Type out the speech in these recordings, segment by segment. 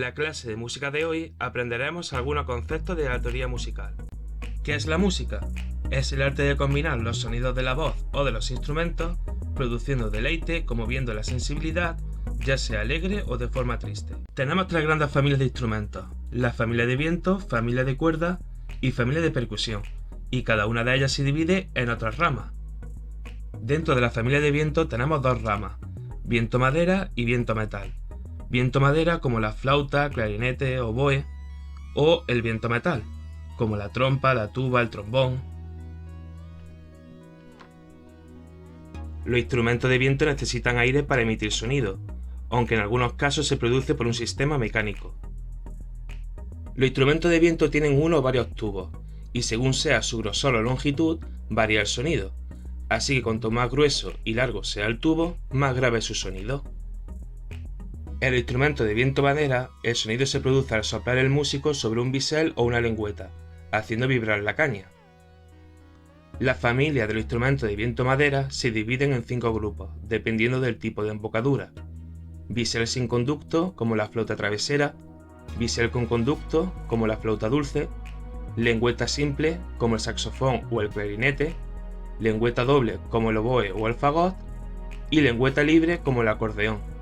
la clase de música de hoy aprenderemos algunos conceptos de la teoría musical. ¿Qué es la música? Es el arte de combinar los sonidos de la voz o de los instrumentos, produciendo deleite, conmoviendo la sensibilidad, ya sea alegre o de forma triste. Tenemos tres grandes familias de instrumentos: la familia de viento, familia de cuerda y familia de percusión, y cada una de ellas se divide en otras ramas. Dentro de la familia de viento tenemos dos ramas: viento madera y viento metal. Viento madera como la flauta, clarinete, oboe, o el viento metal, como la trompa, la tuba, el trombón. Los instrumentos de viento necesitan aire para emitir sonido, aunque en algunos casos se produce por un sistema mecánico. Los instrumentos de viento tienen uno o varios tubos, y según sea su grosor o longitud, varía el sonido, así que cuanto más grueso y largo sea el tubo, más grave es su sonido. En el instrumento de viento madera, el sonido se produce al soplar el músico sobre un bisel o una lengüeta, haciendo vibrar la caña. La familia de los instrumentos de viento madera se dividen en 5 grupos, dependiendo del tipo de embocadura: bisel sin conducto, como la flauta travesera; bisel con conducto, como la flauta dulce; lengüeta simple, como el saxofón o el clarinete; lengüeta doble, como el oboe o el fagot; y lengüeta libre, como el acordeón.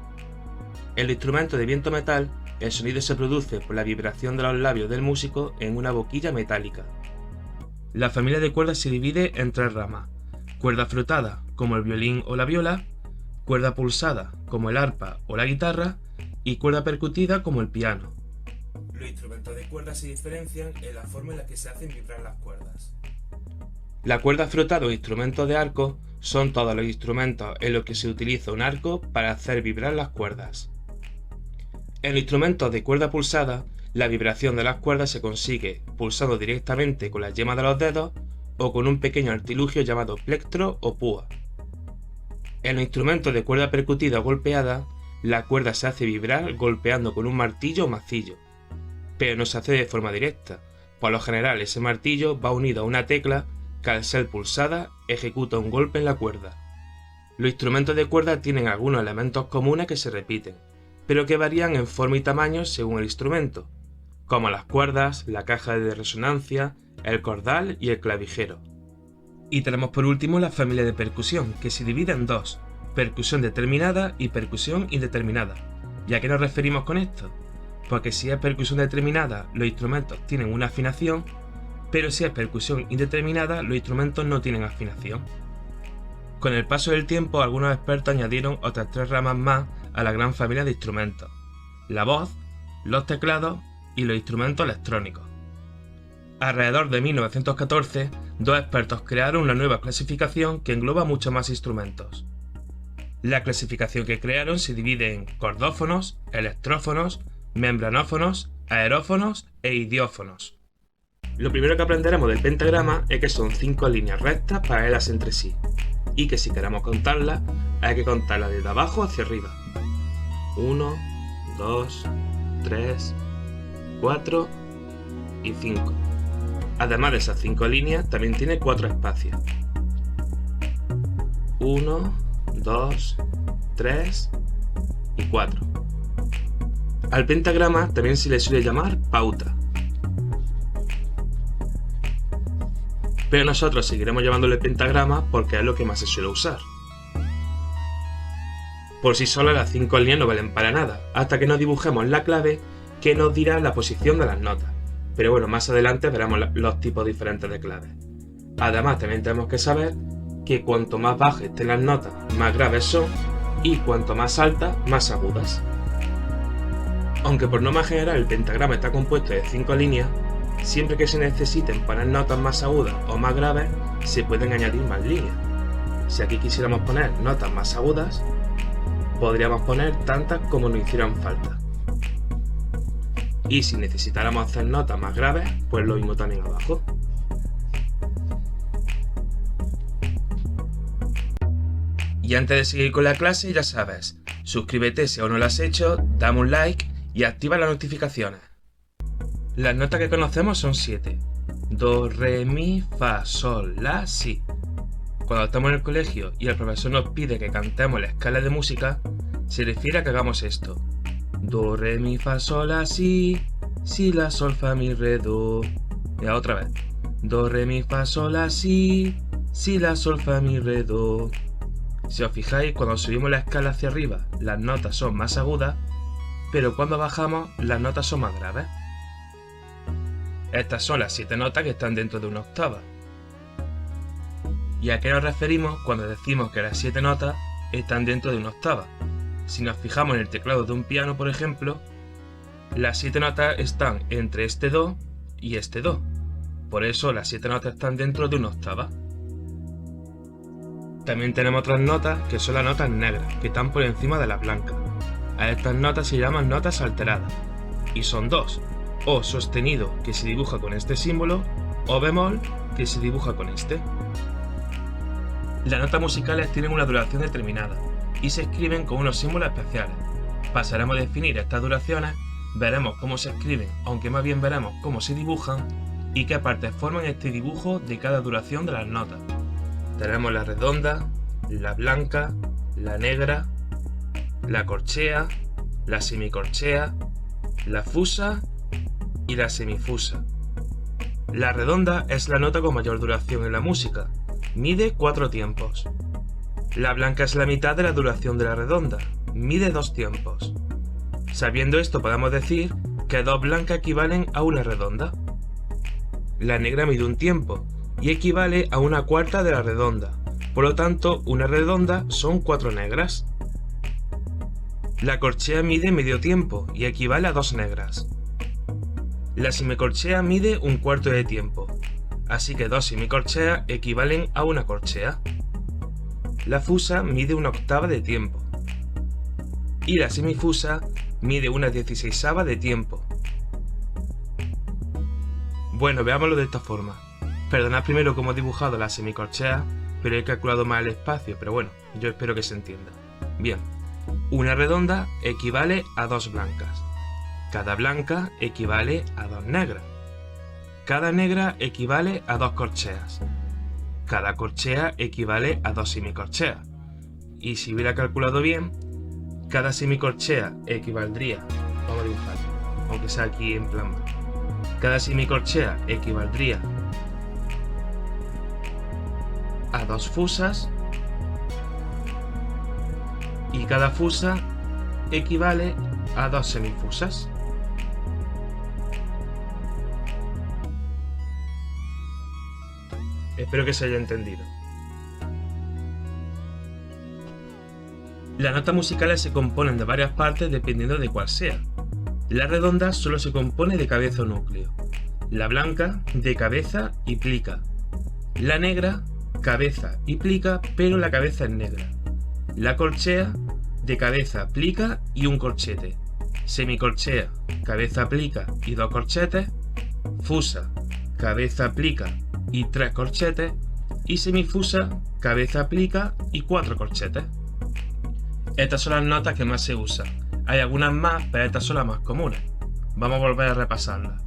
En el instrumento de viento metal, el sonido se produce por la vibración de los labios del músico en una boquilla metálica. La familia de cuerdas se divide en 3 ramas: cuerda frotada, como el violín o la viola; cuerda pulsada, como el arpa o la guitarra; y cuerda percutida, como el piano. Los instrumentos de cuerda se diferencian en la forma en la que se hacen vibrar las cuerdas. La cuerda frotada o instrumentos de arco son todos los instrumentos en los que se utiliza un arco para hacer vibrar las cuerdas. En los instrumentos de cuerda pulsada, la vibración de las cuerdas se consigue pulsando directamente con la yema de los dedos o con un pequeño artilugio llamado plectro o púa. En los instrumentos de cuerda percutida o golpeada, la cuerda se hace vibrar golpeando con un martillo o macillo, pero no se hace de forma directa. Por lo general, ese martillo va unido a una tecla que, al ser pulsada, ejecuta un golpe en la cuerda. Los instrumentos de cuerda tienen algunos elementos comunes que se repiten, pero que varían en forma y tamaño según el instrumento, como las cuerdas, la caja de resonancia, el cordal y el clavijero. Y tenemos por último la familia de percusión, que se divide en 2: percusión determinada y percusión indeterminada. ¿Y a qué nos referimos con esto? Porque si es percusión determinada, los instrumentos tienen una afinación, pero si es percusión indeterminada, los instrumentos no tienen afinación. Con el paso del tiempo, algunos expertos añadieron otras 3 ramas más a la gran familia de instrumentos: la voz, los teclados y los instrumentos electrónicos. Alrededor de 1914, 2 expertos crearon una nueva clasificación que engloba muchos más instrumentos. La clasificación que crearon se divide en cordófonos, electrófonos, membranófonos, aerófonos e idiófonos. Lo primero que aprenderemos del pentagrama es que son 5 líneas rectas paralelas entre sí, y que si queremos contarlas, hay que contarlas desde abajo hacia arriba. 1, 2, 3, 4 y 5. Además de esas 5 líneas, también tiene 4 espacios. 1, 2, 3 y 4. Al pentagrama también se le suele llamar pauta, pero nosotros seguiremos llamándole pentagrama porque es lo que más se suele usar. Por sí solas las 5 líneas no valen para nada, hasta que nos dibujemos la clave que nos dirá la posición de las notas. Pero bueno, más adelante veremos los tipos diferentes de claves. Además, también tenemos que saber que cuanto más bajas estén las notas, más graves son, y cuanto más altas, más agudas. Aunque por norma general el pentagrama está compuesto de 5 líneas, siempre que se necesiten poner notas más agudas o más graves, se pueden añadir más líneas. Si aquí quisiéramos poner notas más agudas, podríamos poner tantas como nos hicieran falta. Y si necesitáramos hacer notas más graves, pues lo mismo también abajo. Y antes de seguir con la clase, ya sabes, suscríbete si aún no lo has hecho, dame un like y activa las notificaciones. Las notas que conocemos son 7: do, re, mi, fa, sol, la, si. Cuando estamos en el colegio y el profesor nos pide que cantemos la escala de música, se refiere a que hagamos esto: Do, re, mi, fa, sol, la, si la, sol, fa, mi, re, do. Y otra vez. Do, re, mi, fa, sol, la, si la, sol, fa, mi, re, do. Si os fijáis, cuando subimos la escala hacia arriba, las notas son más agudas, pero cuando bajamos, las notas son más graves. Estas son las 7 notas que están dentro de una octava. ¿Y a qué nos referimos cuando decimos que las 7 notas están dentro de una octava? Si nos fijamos en el teclado de un piano, por ejemplo, las 7 notas están entre este do y este do. Por eso las 7 notas están dentro de una octava. También tenemos otras notas que son las notas negras, que están por encima de las blancas. A estas notas se llaman notas alteradas, y son dos: O sostenido, que se dibuja con este símbolo, O bemol, que se dibuja con este. Las notas musicales tienen una duración determinada y se escriben con unos símbolos especiales. Pasaremos a definir estas duraciones, veremos cómo se escriben, aunque más bien veremos cómo se dibujan y qué partes forman este dibujo de cada duración de las notas. Tenemos la redonda, la blanca, la negra, la corchea, la semicorchea, la fusa y la semifusa. La redonda es la nota con mayor duración en la música, mide 4 tiempos. La blanca es la mitad de la duración de la redonda, mide 2 tiempos. Sabiendo esto podemos decir que 2 blancas equivalen a una redonda. La negra mide 1 tiempo y equivale a 1/4 de la redonda, por lo tanto una redonda son 4 negras. La corchea mide medio tiempo y equivale a 2 negras. La semicorchea mide 1/4 de tiempo, así que 2 semicorcheas equivalen a 1 corchea. La fusa mide 1/8 de tiempo. Y la semifusa mide 1/16 de tiempo. Bueno, veámoslo de esta forma. Perdonad primero cómo he dibujado la semicorchea, pero he calculado mal el espacio, pero bueno, yo espero que se entienda. Bien, una redonda equivale a 2 blancas. Cada blanca equivale a 2 negras. Cada negra equivale a 2 corcheas. Cada corchea equivale a 2 semicorcheas. Y si hubiera calculado bien, cada semicorchea equivaldría, vamos a dibujar, aunque sea aquí en plan mal. Cada semicorchea equivaldría a 2 fusas y cada fusa equivale a 2 semifusas. Espero que se haya entendido. Las notas musicales se componen de varias partes dependiendo de cuál sea. La redonda solo se compone de cabeza o núcleo. La blanca de cabeza y plica. La negra, cabeza y plica, pero la cabeza es negra. La corchea de cabeza, plica y un corchete. Semicorchea, cabeza, plica y 2 corchetes. Fusa, cabeza, plica y 3 corchetes. Y semifusa, cabeza, plica y 4 corchetes. Estas son las notas que más se usan. Hay algunas más, pero estas son las más comunes. Vamos a volver a repasarlas.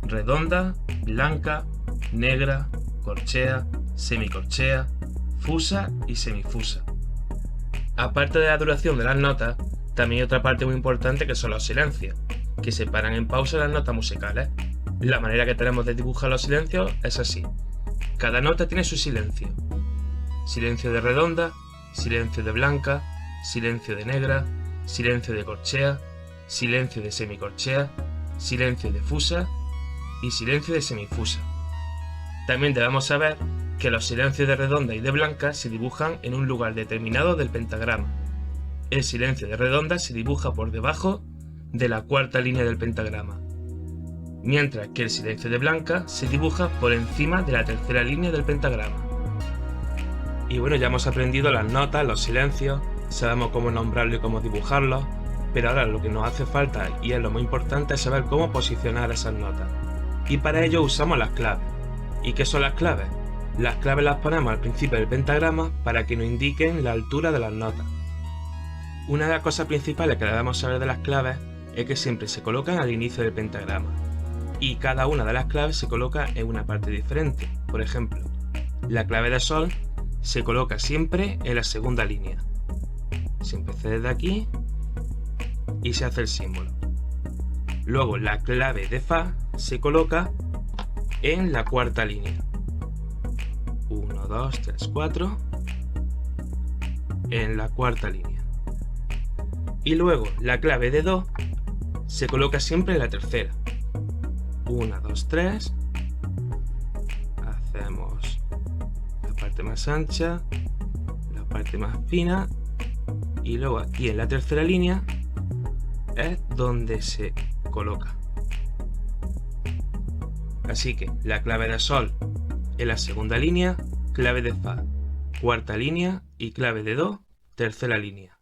Redonda, blanca, negra, corchea, semicorchea, fusa y semifusa. Aparte de la duración de las notas, también hay otra parte muy importante que son los silencios, que se paran en pausa las notas musicales. La manera que tenemos de dibujar los silencios es así. Cada nota tiene su silencio. Silencio de redonda, silencio de blanca, silencio de negra, silencio de corchea, silencio de semicorchea, silencio de fusa y silencio de semifusa. También debemos saber que los silencios de redonda y de blanca se dibujan en un lugar determinado del pentagrama. El silencio de redonda se dibuja por debajo de la 4ª línea del pentagrama, mientras que el silencio de blanca se dibuja por encima de la 3ª línea del pentagrama. Y bueno, ya hemos aprendido las notas, los silencios, sabemos cómo nombrarlos y cómo dibujarlos, pero ahora lo que nos hace falta, y es lo muy importante, es saber cómo posicionar esas notas. Y para ello usamos las claves. ¿Y qué son las claves? Las claves las ponemos al principio del pentagrama para que nos indiquen la altura de las notas. Una de las cosas principales que debemos saber de las claves es que siempre se colocan al inicio del pentagrama, y cada una de las claves se coloca en una parte diferente. Por ejemplo, la clave de sol se coloca siempre en la 2ª línea. Si empecé desde aquí, y se hace el símbolo. Luego la clave de Fa se coloca en la cuarta línea. 1, 2, 3, 4. En la cuarta línea. Y luego la clave de Do se coloca siempre en la tercera. 1, 2, 3. Hacemos la parte más ancha, la parte más fina, y luego aquí en la tercera línea es donde se coloca. Así que la clave de Sol en la segunda línea, clave de Fa cuarta línea y clave de Do tercera línea.